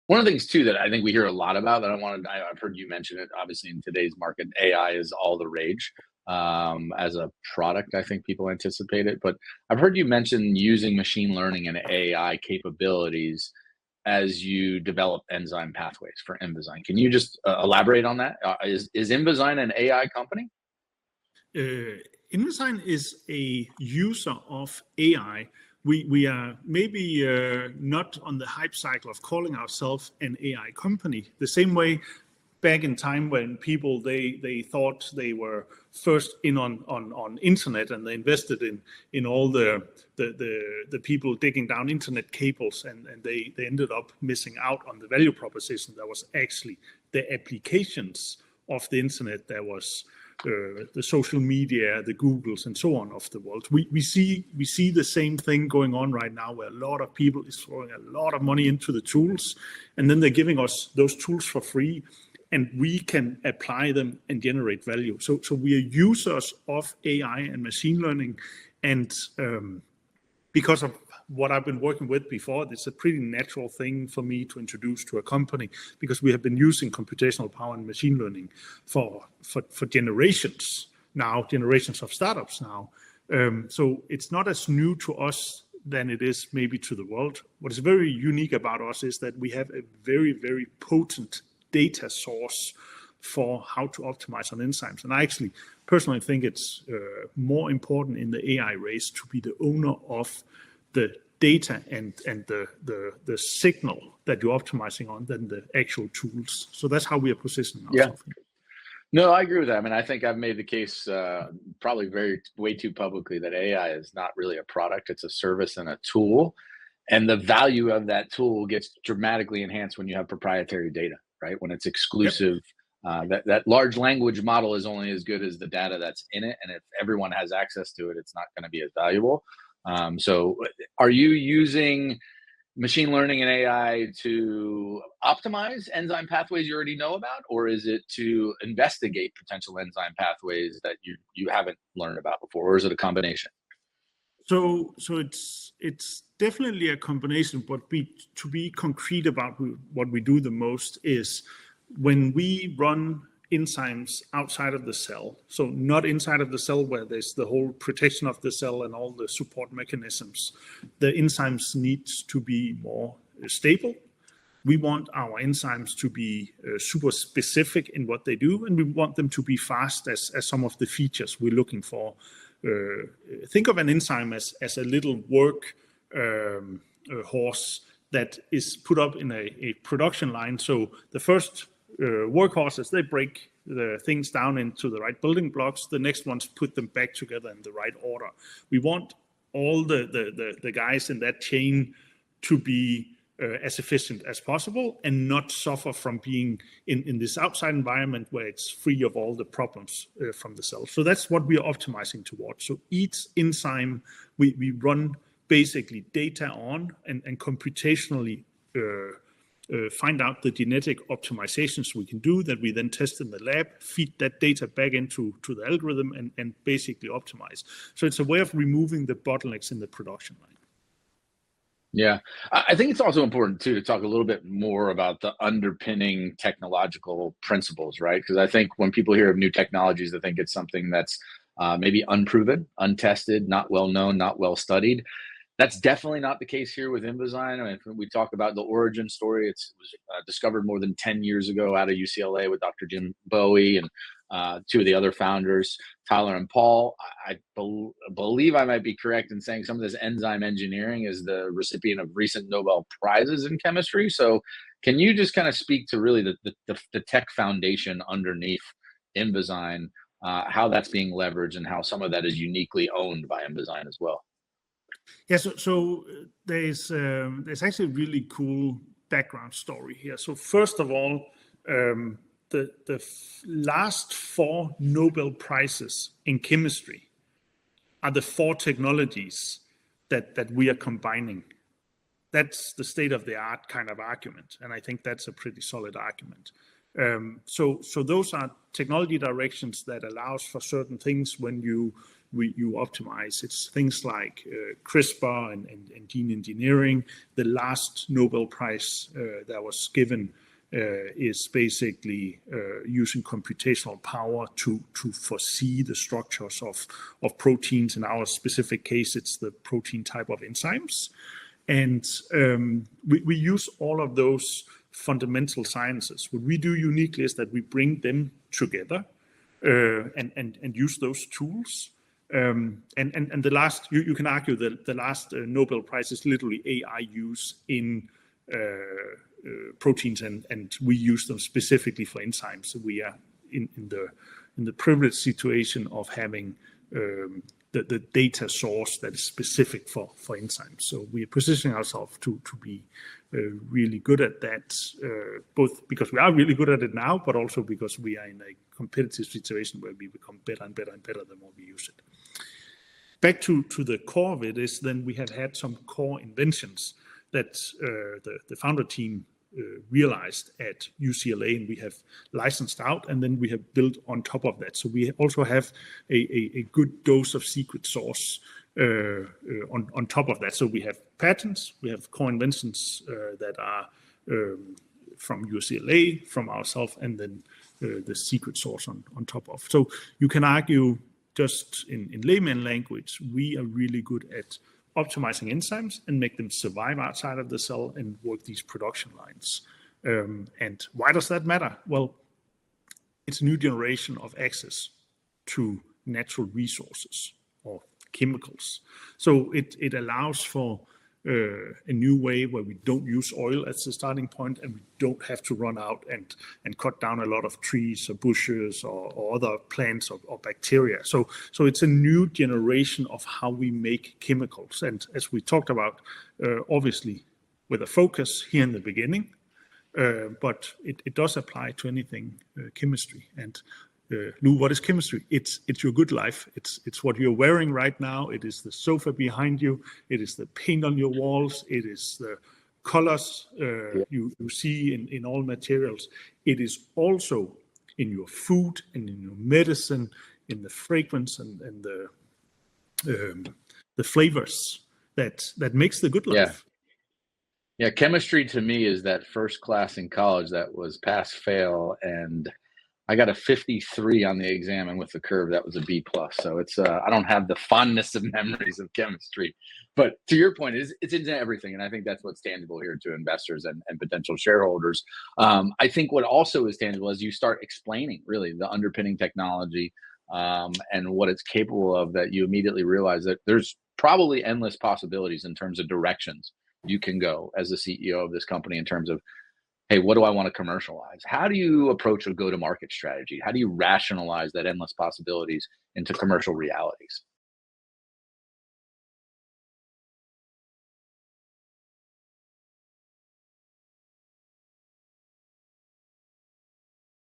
One of the things too that I think we hear a lot about that I've heard you mention it. Obviously, in today's market, AI is all the rage. As a product, I think people anticipate it, but I've heard you mention using machine learning and AI capabilities as you develop enzyme pathways for Invizyne. Can you just elaborate on that? Is Invizyne an AI company? Invizyne is a user of AI. We are maybe not on the hype cycle of calling ourselves an AI company. The same way back in time when people they thought they were first in on internet, and they invested in all the people digging down internet cables, and they ended up missing out on the value proposition that was actually the applications of the internet. There was the social media, the Googles, and so on of the world. We see the same thing going on right now, where a lot of people is throwing a lot of money into the tools, and then they're giving us those tools for free, and we can apply them and generate value. So we are users of AI and machine learning, and because of what I've been working with before, it's a pretty natural thing for me to introduce to a company, because we have been using computational power and machine learning for generations now, generations of startups now. So it's not as new to us than it is maybe to the world. What is very unique about us is that we have a very, very potent data source for how to optimize on enzymes. And I actually personally think it's more important in the AI race to be the owner of the data and the signal that you're optimizing on than the actual tools. So that's how we are positioning ourselves. Yeah. No, I agree with that. I mean, I think I've made the case probably way too publicly that AI is not really a product; it's a service and a tool, and the value of that tool gets dramatically enhanced when you have proprietary data, right? When it's exclusive. Yep. That large language model is only as good as the data that's in it, and if everyone has access to it, it's not going to be as valuable. So are you using machine learning and AI to optimize enzyme pathways you already know about, or is it to investigate potential enzyme pathways that you haven't learned about before, or is it a combination? So it's definitely a combination, but to be concrete about what we do the most is when we run enzymes outside of the cell, so not inside of the cell where there's the whole protection of the cell and all the support mechanisms, the enzymes need to be more stable. We want our enzymes to be super specific in what they do, and we want them to be fast as some of the features we're looking for. Think of an enzyme as a little work horse that is put up in a production line. So the first workhorses, they break the things down into the right building blocks. The next ones put them back together in the right order. We want all the guys in that chain to be as efficient as possible and not suffer from being in this outside environment where it's free of all the problems from the cell. So that's what we are optimizing towards. So each enzyme we run basically data on and computationally find out the genetic optimizations we can do that we then test in the lab, feed that data back into the algorithm and basically optimize. So it's a way of removing the bottlenecks in the production line. Yeah, I think it's also important too to talk a little bit more about the underpinning technological principles, right? Because I think when people hear of new technologies, they think it's something that's maybe unproven, untested, not well known, not well studied. That's definitely not the case here with Invizyne. I mean, when we talk about the origin story, it was discovered more than 10 years ago out of UCLA with Dr. Jim Bowie and two of the other founders, Tyler and Paul. I believe I might be correct in saying some of this enzyme engineering is the recipient of recent Nobel Prizes in chemistry. So can you just kind of speak to really the tech foundation underneath Invizyne, how that's being leveraged and how some of that is uniquely owned by Invizyne as well? Yeah, so there's actually a really cool background story here. So first of all, the last 4 Nobel Prizes in chemistry are the 4 technologies that we are combining. That's the state of the art kind of argument, and I think that's a pretty solid argument. So those are technology directions that allows for certain things when you optimize. It's things like CRISPR and gene engineering. The last Nobel Prize that was given is basically using computational power to foresee the structures of proteins. In our specific case, it's the protein type of enzymes. And we use all of those fundamental sciences. What we do uniquely is that we bring them together and use those tools. And the last, you can argue that the last Nobel Prize is literally AI use in proteins, and we use them specifically for enzymes. So we are in the privileged situation of having the data source that is specific for enzymes. So we are positioning ourselves to be really good at that, both because we are really good at it now, but also because we are in a competitive situation where we become better and better and better the more we use it. Back to the core of it is then we have had some core inventions that the founder team realized at UCLA, and we have licensed out, and then we have built on top of that. So we also have a good dose of secret sauce on top of that. So we have patents, we have core inventions that are from UCLA, from ourselves, and then the secret sauce on top of. So you can argue, just in layman language, we are really good at optimizing enzymes and make them survive outside of the cell and work these production lines. And why does that matter? Well, it's a new generation of access to natural resources or chemicals. So it allows for a new way where we don't use oil as the starting point, and we don't have to run out and cut down a lot of trees or bushes or other plants or bacteria. So it's a new generation of how we make chemicals. And as we talked about, obviously with a focus here in the beginning, but it does apply to anything chemistry. And Lou, what is chemistry? It's your good life. It's what you're wearing right now. It is the sofa behind you. It is the paint on your walls. It is the colors you see in all materials. It is also in your food and in your medicine, in the fragrance and the flavors that makes the good life. Yeah, chemistry to me is that first class in college that was pass fail, and I got a 53 on the exam, and with the curve, that was a B plus. So it's I don't have the fondness of memories of chemistry, but to your point, it's into everything, and I think that's what's tangible here to investors and potential shareholders. I think what also is tangible is you start explaining really the underpinning technology and what it's capable of. That you immediately realize that there's probably endless possibilities in terms of directions you can go as the CEO of this company in terms of, hey, what do I want to commercialize? How do you approach a go-to-market strategy? How do you rationalize that endless possibilities into commercial realities?